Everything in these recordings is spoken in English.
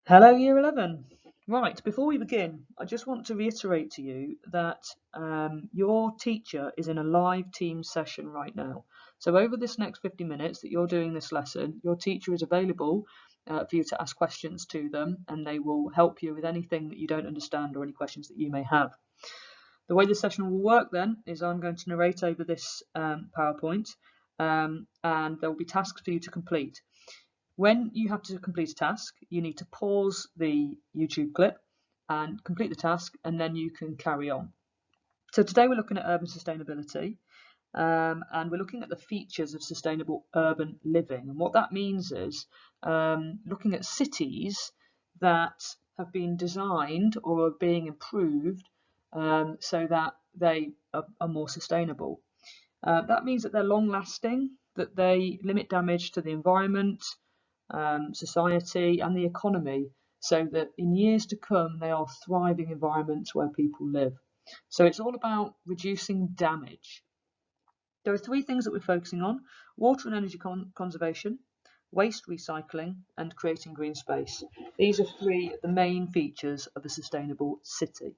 Hello, Year 11. Right, before we begin, I just want to reiterate to you that your teacher is in a live team session right now. So over this next 50 minutes that you're doing this lesson, your teacher is available for you to ask questions to them, and they will help you with anything that you don't understand or any questions that you may have. The way the session will work then is I'm going to narrate over this PowerPoint, and there will be tasks for you to complete. When you have to complete a task, you need to pause the YouTube clip and complete the task, and then you can carry on. So today we're looking at urban sustainability, and we're looking at the features of sustainable urban living. And what that means is looking at cities that have been designed or are being improved so that they are more sustainable. That means that they're long lasting, that they limit damage to the environment, society and the economy, so that in years to come they are thriving environments where people live. So it's all about reducing damage. There are three things that we're focusing on: water and energy conservation, waste recycling, and creating green space. These are three of the main features of a sustainable city.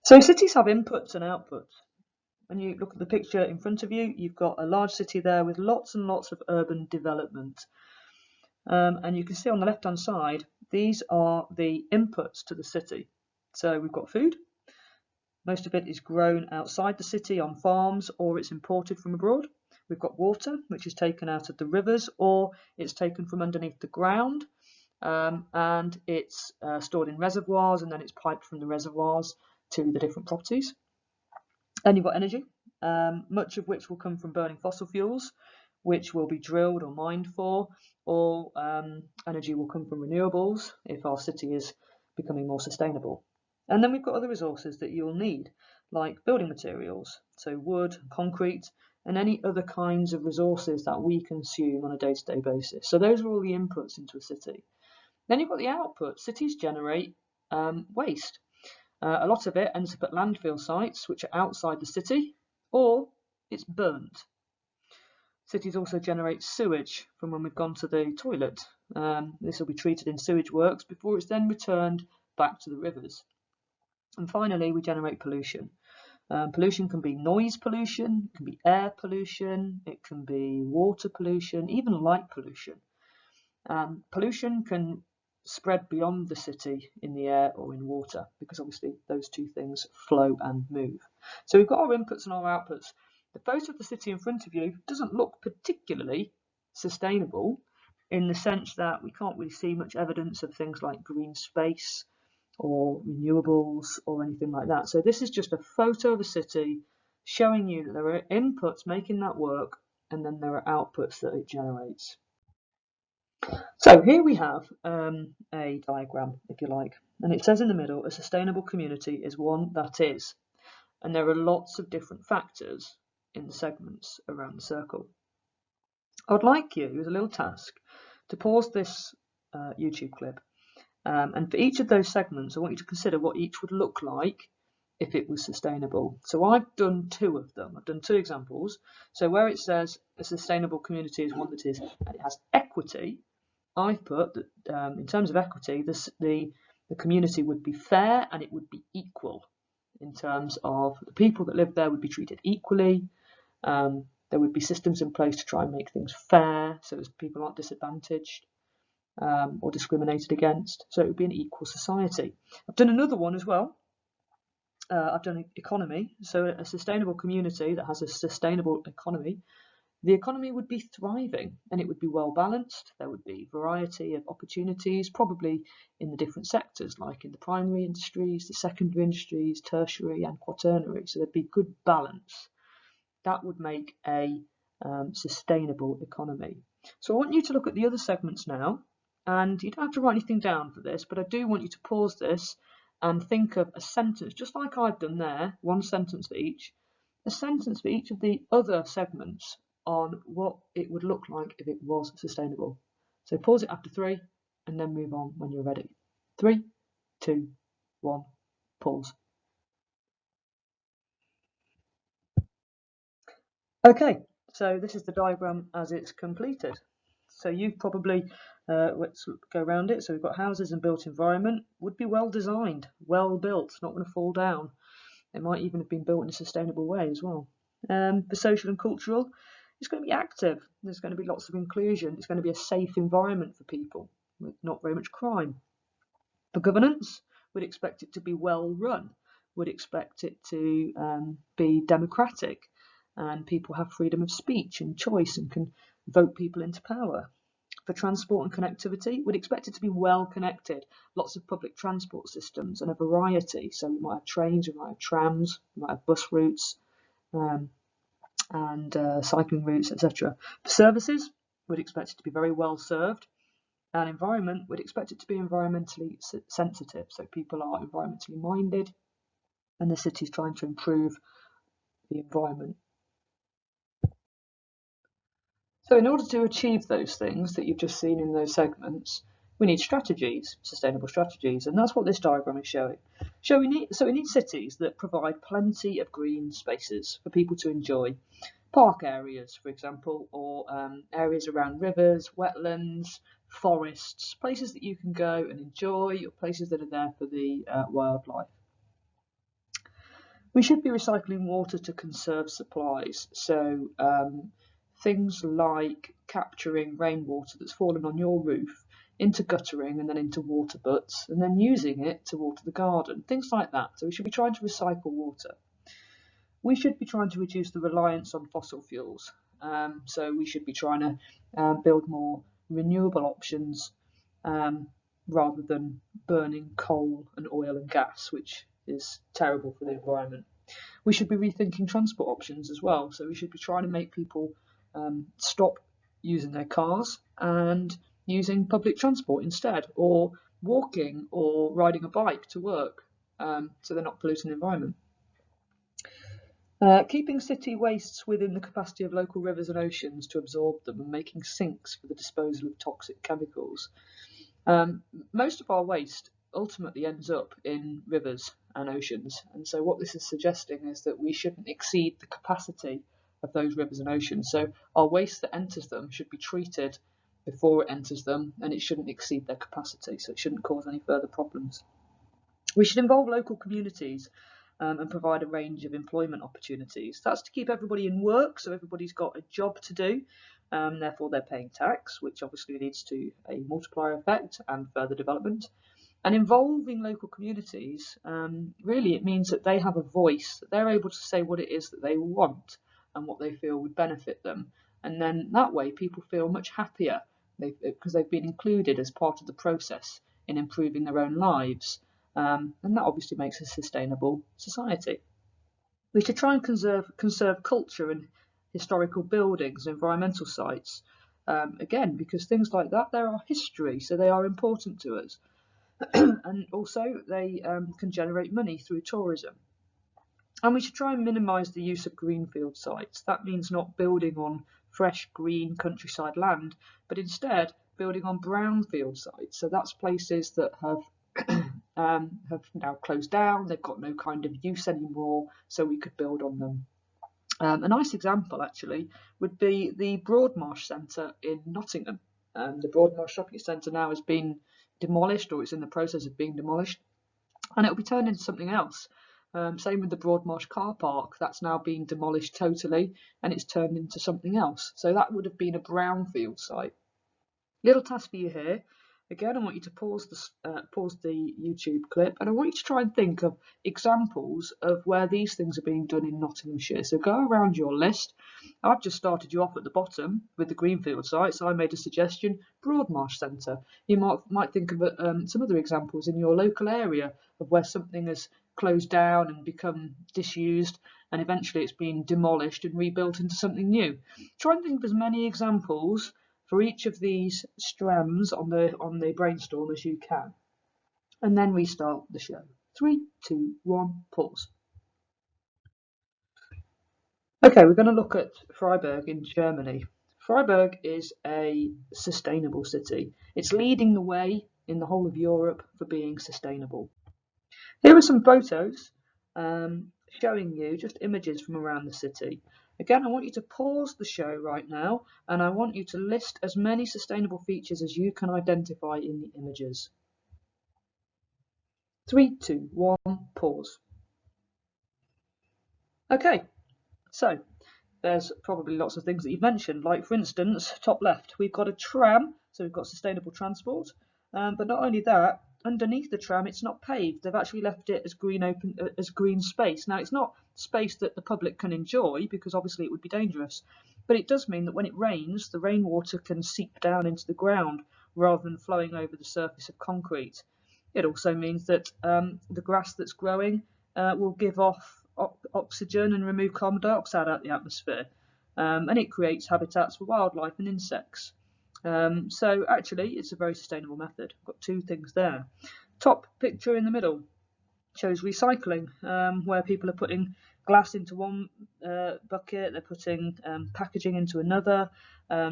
So cities have inputs and outputs. When you look at the picture in front of you, you've got a large city there with lots and lots of urban development. And you can see on the left hand side, these are the inputs to the city. So we've got food. Most of it is grown outside the city on farms, or it's imported from abroad. We've got water, which is taken out of the rivers, or it's taken from underneath the ground, and it's stored in reservoirs, and then it's piped from the reservoirs to the different properties. Then you've got energy, much of which will come from burning fossil fuels, which will be drilled or mined for, or energy will come from renewables if our city is becoming more sustainable. And then we've got other resources that you'll need, like building materials, so wood, concrete, and any other kinds of resources that we consume on a day-to-day basis. So those are all the inputs into a city. Then you've got the output. Cities generate waste. A lot of it ends up at landfill sites, which are outside the city, or it's burnt. Cities also generate sewage from when we've gone to the toilet. This will be treated in sewage works before it's then returned back to the rivers. And finally, we generate pollution. Pollution can be noise pollution, it can be air pollution, it can be water pollution, even light pollution. Pollution can spread beyond the city in the air or in water, because obviously those two things flow and move. So we've got our inputs and our outputs. The photo of the city in front of you doesn't look particularly sustainable, in the sense that we can't really see much evidence of things like green space or renewables or anything like that. So this is just a photo of a city showing you that there are inputs making that work, and then there are outputs that it generates. So here we have a diagram, if you like, and it says in the middle, a sustainable community is one that is, and there are lots of different factors in the segments around the circle. I'd like you, as a little task, to pause this YouTube clip, and for each of those segments, I want you to consider what each would look like if it was sustainable. So I've done two of them. I've done two examples. So where it says a sustainable community is one that is, and it has equity, I've put that in terms of equity, the community would be fair and it would be equal in terms of the people that live there would be treated equally. There would be systems in place to try and make things fair so as people aren't disadvantaged or discriminated against. So it would be an equal society. I've done another one as well. I've done economy. So a sustainable community that has a sustainable economy, the economy would be thriving and it would be well balanced. There would be variety of opportunities, probably in the different sectors, like in the primary industries, the secondary industries, tertiary and quaternary. So there'd be good balance. That would make a sustainable economy. So I want you to look at the other segments now, and you don't have to write anything down for this, but I do want you to pause this and think of a sentence, just like I've done there, one sentence for each, a sentence for each of the other segments on what it would look like if it was sustainable. So pause it after 3 and then move on when you're ready. 3, 2, 1, pause. Okay, so this is the diagram as it's completed. So you've probably, let's go around it. So we've got houses and built environment would be well designed, well built, not going to fall down. It might even have been built in a sustainable way as well. For social and cultural, it's going to be active. There's going to be lots of inclusion. It's going to be a safe environment for people with not very much crime. For governance, we'd expect it to be well run. We'd expect it to be democratic, and people have freedom of speech and choice and can vote people into power. For transport and connectivity, we'd expect it to be well connected, lots of public transport systems and a variety. So we might have trains, we might have trams, we might have bus routes and cycling routes, etc. For services, we'd expect it to be very well served. And environment, we'd expect it to be environmentally sensitive. So people are environmentally minded and the city is trying to improve the environment. So in order to achieve those things that you've just seen in those segments, we need strategies, sustainable strategies, and that's what this diagram is showing. So we need cities that provide plenty of green spaces for people to enjoy. Park areas, for example, or areas around rivers, wetlands, forests, places that you can go and enjoy, or places that are there for the wildlife. We should be recycling water to conserve supplies. So things like capturing rainwater that's fallen on your roof into guttering and then into water butts and then using it to water the garden, things like that. So we should be trying to recycle water. We should be trying to reduce the reliance on fossil fuels. So we should be trying to build more renewable options rather than burning coal and oil and gas, which is terrible for the environment. We should be rethinking transport options as well. So we should be trying to make people stop using their cars and using public transport instead, or walking or riding a bike to work, so they're not polluting the environment. Keeping city wastes within the capacity of local rivers and oceans to absorb them and making sinks for the disposal of toxic chemicals. Most of our waste ultimately ends up in rivers and oceans, and so what this is suggesting is that we shouldn't exceed the capacity of those rivers and oceans. So our waste that enters them should be treated before it enters them, and it shouldn't exceed their capacity, so it shouldn't cause any further problems. We should involve local communities and provide a range of employment opportunities. That's to keep everybody in work, so everybody's got a job to do, therefore they're paying tax, which obviously leads to a multiplier effect and further development. And involving local communities, really it means that they have a voice, that they're able to say what it is that they want and what they feel would benefit them. And then that way people feel much happier because they've been included as part of the process in improving their own lives. And that obviously makes a sustainable society. We should try and conserve culture and historical buildings and environmental sites, again, because things like that, they're our history, so they are important to us. And also they can generate money through tourism. And we should try and minimise the use of greenfield sites. That means not building on fresh green countryside land, but instead building on brownfield sites. So that's places that have now closed down, they've got no kind of use anymore, so we could build on them. A nice example actually would be the Broadmarsh Centre in Nottingham. The Broadmarsh Shopping Centre now has been demolished, or it's in the process of being demolished, and it'll be turned into something else. Same with the Broadmarsh car park, that's now been demolished totally and it's turned into something else. So that would have been a brownfield site. Little task for you here. Again, I want you to pause the YouTube clip, and I want you to try and think of examples of where these things are being done in Nottinghamshire. So go around your list. I've just started you off at the bottom with the greenfield sites. I made a suggestion, Broadmarsh Centre. You might think of some other examples in your local area of where something has closed down and become disused, and eventually it's been demolished and rebuilt into something new. Try and think of as many examples for each of these strands on the brainstorm as you can, and then restart the show. 3, 2, 1, pause. Okay, we're going to look at Freiburg in Germany. Freiburg is a sustainable city. It's leading the way in the whole of Europe for being sustainable. Here are some photos showing you just images from around the city. Again, I want you to pause the show right now, and I want you to list as many sustainable features as you can identify in the images. 3, 2, 1, pause. Okay, so there's probably lots of things that you've mentioned, like for instance, top left, we've got a tram, so we've got sustainable transport, but not only that, underneath the tram it's not paved, they've actually left it as green space. Now it's not space that the public can enjoy because obviously it would be dangerous, but it does mean that when it rains, the rainwater can seep down into the ground rather than flowing over the surface of concrete. It also means that the grass that's growing will give off oxygen and remove carbon dioxide out of the atmosphere, and it creates habitats for wildlife and insects. So actually it's a very sustainable method. I've got two things there. Top picture in the middle shows recycling, where people are putting glass into one bucket, they're putting packaging into another,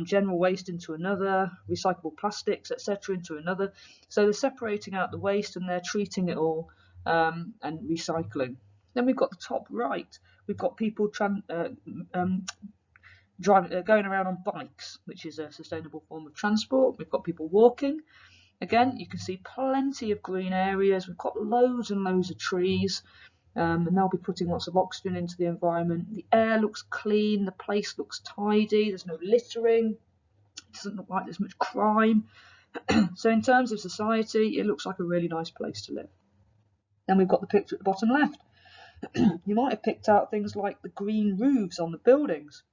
general waste into another, recyclable plastics, etc. into another. So they're separating out the waste and they're treating it all and recycling. Then we've got the top right, we've got people going around on bikes, which is a sustainable form of transport. We've got people walking. Again, you can see plenty of green areas. We've got loads and loads of trees, and they'll be putting lots of oxygen into the environment. The air looks clean, the place looks tidy, there's no littering, it doesn't look like there's much crime. So in terms of society, it looks like a really nice place to live. Then we've got the picture at the bottom left. You might have picked out things like the green roofs on the buildings.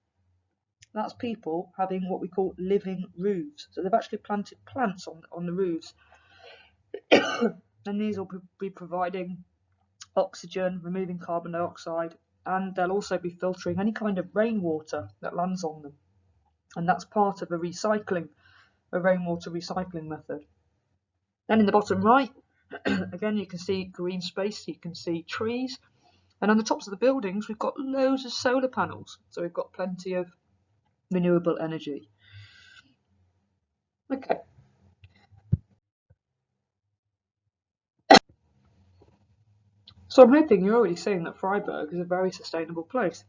That's people having what we call living roofs. So they've actually planted plants on the roofs. And these will be providing oxygen, removing carbon dioxide, and they'll also be filtering any kind of rainwater that lands on them. And that's part of a rainwater recycling method. Then in the bottom right, again, you can see green space, you can see trees. And on the tops of the buildings, we've got loads of solar panels. So we've got plenty of renewable energy. Okay. So I'm hoping you're already seeing that Freiburg is a very sustainable place.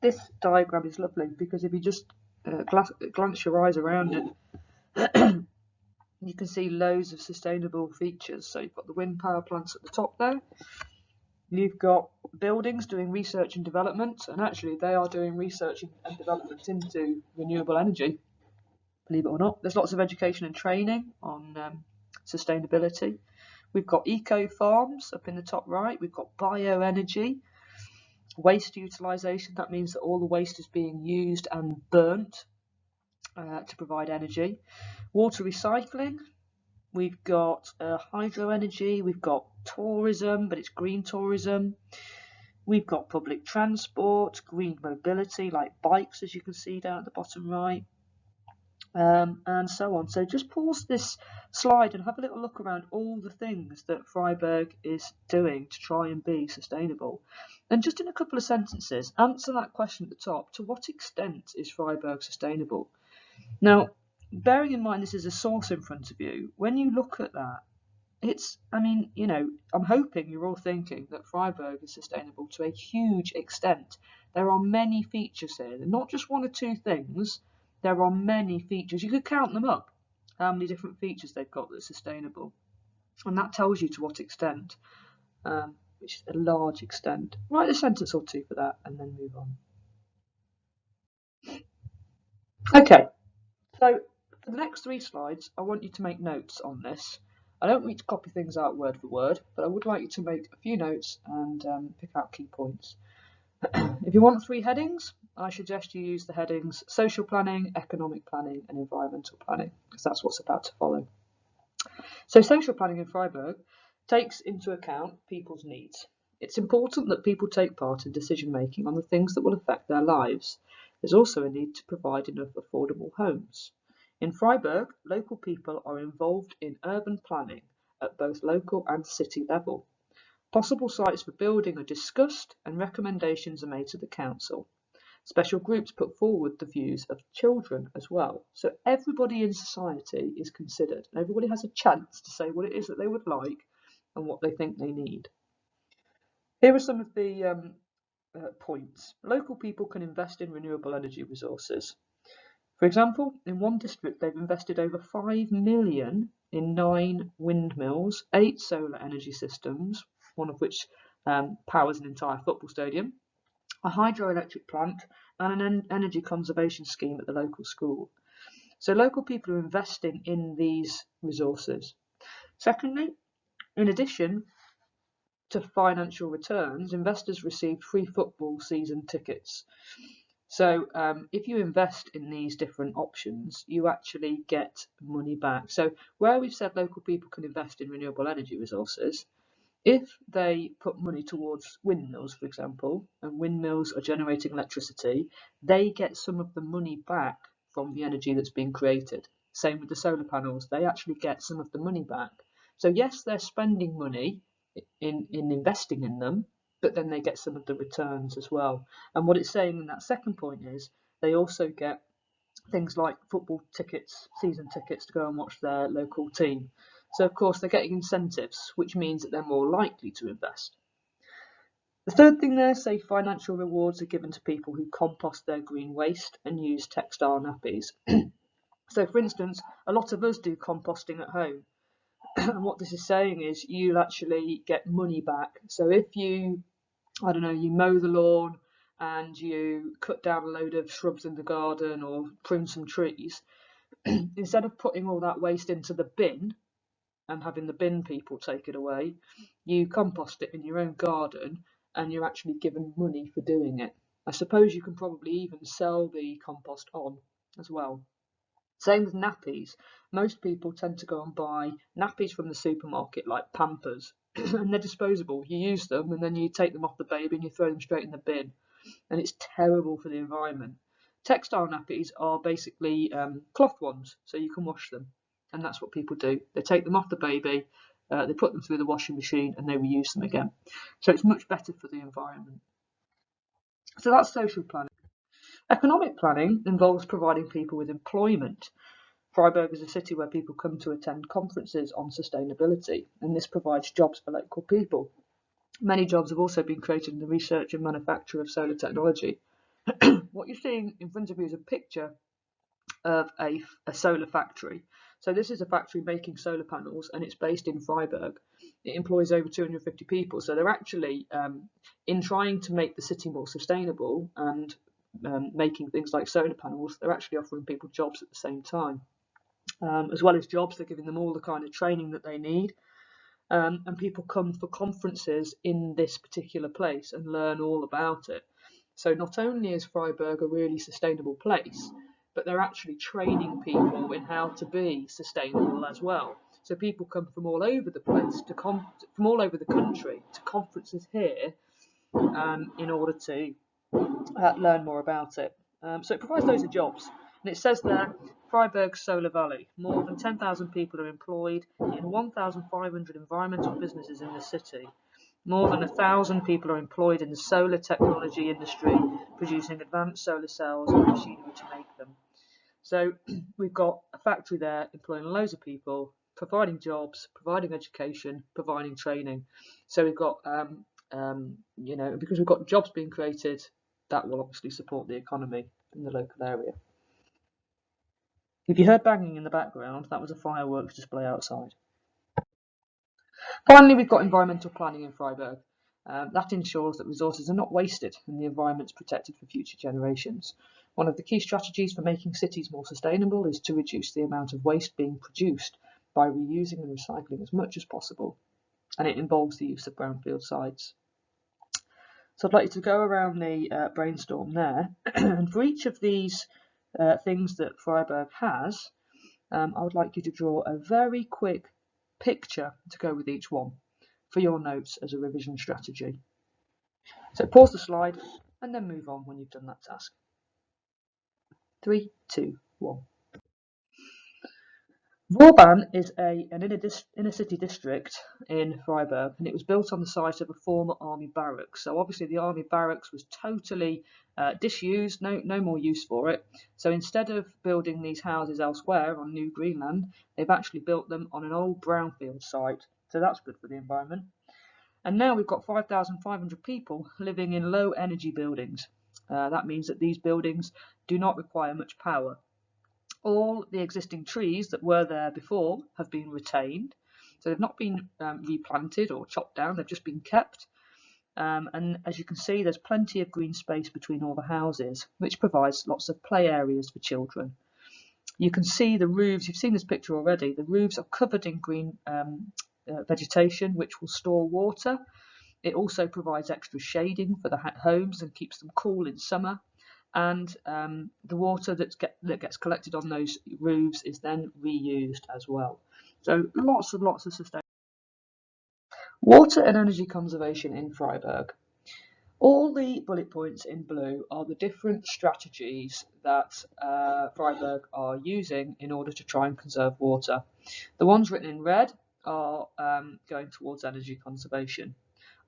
This diagram is lovely because if you just glance your eyes around it, you can see loads of sustainable features. So you've got the wind power plants at the top there. You've got buildings doing research and development, and actually they are doing research and development into renewable energy, believe it or not. There's lots of education and training on sustainability. We've got eco farms up in the top right. We've got bioenergy, waste utilisation. That means that all the waste is being used and burnt to provide energy. Water recycling. We've got hydro energy. We've got tourism, but it's green tourism. We've got public transport, green mobility, like bikes, as you can see down at the bottom right. And so on. So just pause this slide and have a little look around all the things that Freiburg is doing to try and be sustainable. And just in a couple of sentences, answer that question at the top. To what extent is Freiburg sustainable? Now, bearing in mind this is a source in front of you, when you look at that, I'm hoping you're all thinking that Freiburg is sustainable to a huge extent. There are many features here, not just one or two things. There are many features. You could count them up, how many different features they've got that are sustainable. And that tells you to what extent, which is a large extent. Write a sentence or two for that and then move on. Okay, so for the next 3 slides, I want you to make notes on this. I don't want you to copy things out word for word, but I would like you to make a few notes and pick out key points. If you want 3 headings, I suggest you use the headings social planning, economic planning and environmental planning, because that's what's about to follow. So social planning in Freiburg takes into account people's needs. It's important that people take part in decision making on the things that will affect their lives. There's also a need to provide enough affordable homes. In Freiburg, local people are involved in urban planning at both local and city level. Possible sites for building are discussed and recommendations are made to the council. Special groups put forward the views of children as well. So everybody in society is considered and everybody has a chance to say what it is that they would like and what they think they need. Here are some of the points. Local people can invest in renewable energy resources. For example, in one district, they've invested over 5 million in 9 windmills, 8 solar energy systems, one of which powers an entire football stadium, a hydroelectric plant, and an energy conservation scheme at the local school. So local people are investing in these resources. Secondly, in addition to financial returns, investors receive free football season tickets. So if you invest in these different options, you actually get money back. So where we've said local people can invest in renewable energy resources, if they put money towards windmills, for example, and windmills are generating electricity, they get some of the money back from the energy that's being created. Same with the solar panels, they actually get some of the money back. So yes, they're spending money in investing in them, but then they get some of the returns as well. And what it's saying in that second point is they also get things like football tickets, season tickets to go and watch their local team. So of course they're getting incentives, which means that they're more likely to invest. The third thing there, say financial rewards are given to people who compost their green waste and use textile nappies. So for instance, a lot of us do composting at home. And what this is saying is you'll actually get money back. So if you, I don't know, you mow the lawn and you cut down a load of shrubs in the garden or prune some trees, instead of putting all that waste into the bin and having the bin people take it away, you compost it in your own garden and you're actually given money for doing it. I suppose you can probably even sell the compost on as well. Same with nappies. Most people tend to go and buy nappies from the supermarket, like Pampers, and they're disposable. You use them and then you take them off the baby and you throw them straight in the bin. And it's terrible for the environment. Textile nappies are basically cloth ones, so you can wash them. And that's what people do. They take them off the baby, they put them through the washing machine and they reuse them again. So it's much better for the environment. So that's social planning. Economic planning involves providing people with employment. Freiburg is a city where people come to attend conferences on sustainability, and this provides jobs for local people. Many jobs have also been created in the research and manufacture of solar technology. What you're seeing in front of you is a picture of a solar factory. So this is a factory making solar panels and it's based in Freiburg. It employs over 250 people. So they're actually, in trying to make the city more sustainable and making things like solar panels, they're actually offering people jobs at the same time. As well as jobs, they're giving them all the kind of training that they need. And people come for conferences in this particular place and learn all about it. So not only is Freiburg a really sustainable place, but they're actually training people in how to be sustainable as well. So people come from all over the place, from all over the country, to conferences here in order to learn more about it. So it provides loads of jobs. And it says there, Freiburg Solar Valley, more than 10,000 people are employed in 1,500 environmental businesses in the city. More than 1,000 people are employed in the solar technology industry, producing advanced solar cells and machinery to make them. So we've got a factory there employing loads of people, providing jobs, providing education, providing training. So we've got, because we've got jobs being created, that will obviously support the economy in the local area. If you heard banging in the background, that was a fireworks display outside. Finally, we've got environmental planning in Freiburg. That ensures that resources are not wasted and the environment is protected for future generations. One of the key strategies for making cities more sustainable is to reduce the amount of waste being produced by reusing and recycling as much as possible, and it involves the use of brownfield sites. So I'd like you to go around the brainstorm there, and for each of these things that Freiburg has, I would like you to draw a very quick picture to go with each one for your notes as a revision strategy. So pause the slide and then move on when you've done that task. 3, 2, 1. Vauban is an inner city district in Freiburg, and it was built on the site of a former army barracks. So obviously the army barracks was totally disused, no more use for it. So instead of building these houses elsewhere on New Greenland, they've actually built them on an old brownfield site. So that's good for the environment. And now we've got 5,500 people living in low energy buildings. That means that these buildings do not require much power. All the existing trees that were there before have been retained. So they've not been replanted or chopped down, they've just been kept. And as you can see, there's plenty of green space between all the houses, which provides lots of play areas for children. You can see the roofs, you've seen this picture already, the roofs are covered in green vegetation, which will store water. It also provides extra shading for the homes and keeps them cool in summer. And the water that gets collected on those roofs is then reused as well. So lots and lots of sustainability. Water and energy conservation in Freiburg. All the bullet points in blue are the different strategies that Freiburg are using in order to try and conserve water. The ones written in red are going towards energy conservation.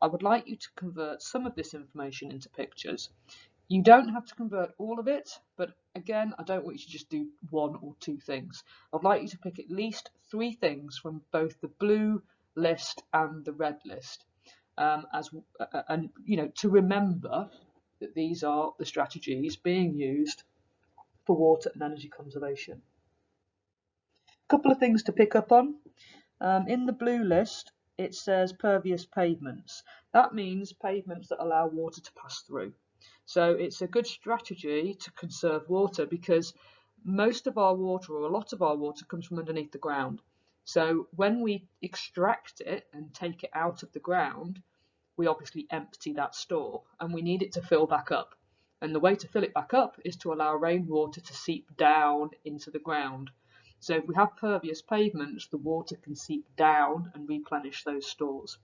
I would like you to convert some of this information into pictures. You don't have to convert all of it, but again, I don't want you to just do one or two things. I'd like you to pick at least 3 things from both the blue list and the red list, and you know, to remember that these are the strategies being used for water and energy conservation. A couple of things to pick up on. In the blue list, it says pervious pavements. That means pavements that allow water to pass through. So it's a good strategy to conserve water because most of our water, or a lot of our water, comes from underneath the ground. So when we extract it and take it out of the ground, we obviously empty that store and we need it to fill back up. And the way to fill it back up is to allow rainwater to seep down into the ground. So if we have pervious pavements, the water can seep down and replenish those stores.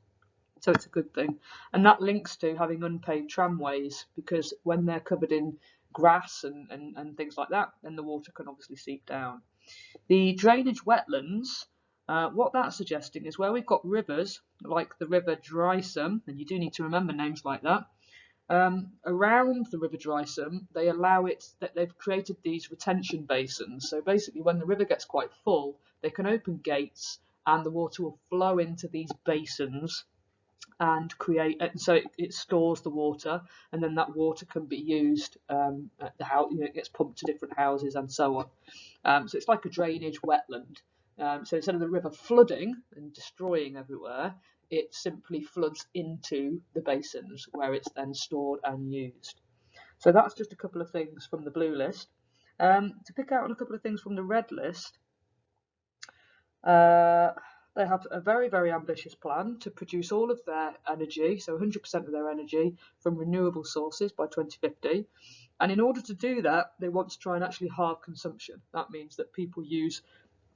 So it's a good thing. And that links to having unpaved tramways, because when they're covered in grass and things like that, then the water can obviously seep down. The drainage wetlands, what that's suggesting is where we've got rivers, like the River Dreisam, and you do need to remember names like that, around the River Dreisam, they allow it, that they've created these retention basins. So basically when the river gets quite full, they can open gates and the water will flow into these basins and create, so it stores the water, and then that water can be used at the house, you know, it gets pumped to different houses and so on. So it's like a drainage wetland. So instead of the river flooding and destroying everywhere, it simply floods into the basins where it's then stored and used. So that's just a couple of things from the blue list. To pick out on a couple of things from the red list, they have a very, very ambitious plan to produce all of their energy, so 100% of their energy, from renewable sources by 2050. And in order to do that, they want to try and actually halve consumption. That means that people use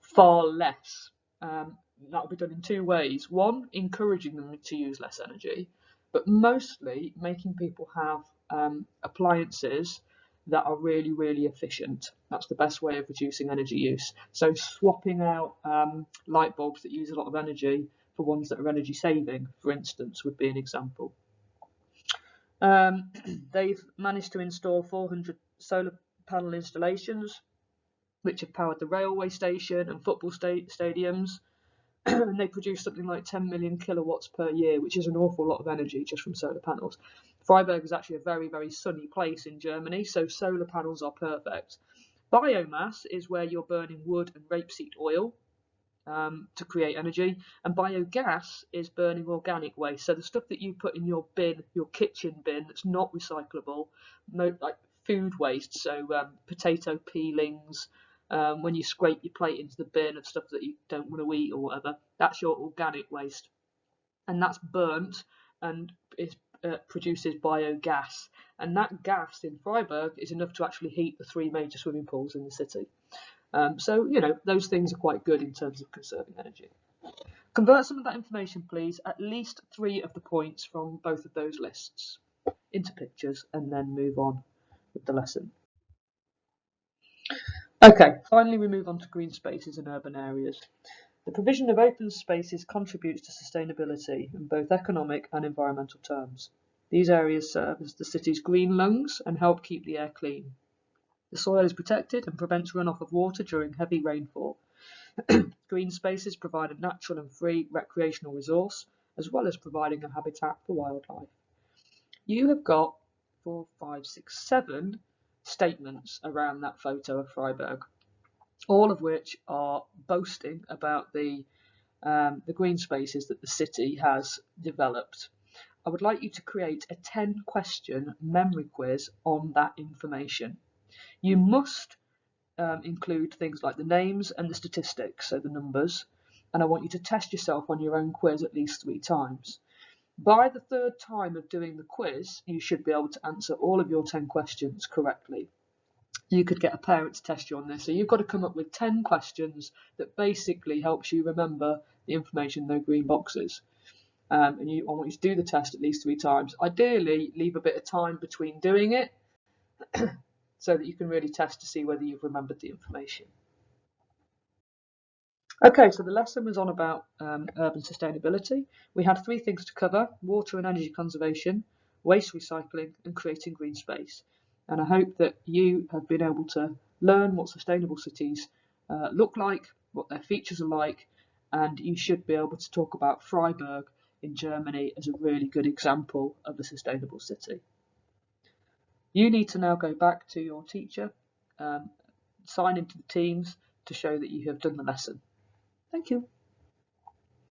far less. That will be done in 2 ways. One, encouraging them to use less energy, but mostly making people have appliances that are really, really efficient. That's the best way of reducing energy use. So swapping out light bulbs that use a lot of energy for ones that are energy saving, for instance, would be an example. They've managed to install 400 solar panel installations, which have powered the railway station and football stadiums. And they produce something like 10 million kilowatts per year, which is an awful lot of energy just from solar panels. Freiburg is actually a very, very sunny place in Germany, so solar panels are perfect. Biomass is where you're burning wood and rapeseed oil to create energy, and biogas is burning organic waste. So the stuff that you put in your bin, your kitchen bin, that's not recyclable, like food waste, so potato peelings, when you scrape your plate into the bin of stuff that you don't want to eat or whatever, that's your organic waste, and that's burnt and it produces biogas, and that gas in Freiburg is enough to actually heat the 3 major swimming pools in the city. So, you know, those things are quite good in terms of conserving energy. Convert some of that information, please, at least 3 of the points from both of those lists into pictures, and then move on with the lesson. Okay, finally we move on to green spaces in urban areas. The provision of open spaces contributes to sustainability in both economic and environmental terms. These areas serve as the city's green lungs and help keep the air clean. The soil is protected and prevents runoff of water during heavy rainfall. Green spaces provide a natural and free recreational resource as well as providing a habitat for wildlife. You have got 4, 5, 6, 7 statements around that photo of Freiburg, all of which are boasting about the green spaces that the city has developed. I would like you to create a 10-question memory quiz on that information. You must include things like the names and the statistics, so the numbers, and I want you to test yourself on your own quiz at least 3 times. By the 3rd time of doing the quiz, you should be able to answer all of your 10 questions correctly. You could get a parent to test you on this. So you've got to come up with 10 questions that basically helps you remember the information in those green boxes. I want you to do the test at least 3 times. Ideally, leave a bit of time between doing it so that you can really test to see whether you've remembered the information. Okay, so the lesson was on about urban sustainability. We had 3 things to cover: water and energy conservation, waste recycling, and creating green space. And I hope that you have been able to learn what sustainable cities look like, what their features are like, and you should be able to talk about Freiburg in Germany as a really good example of a sustainable city. You need to now go back to your teacher, sign into the Teams to show that you have done the lesson. Thank you.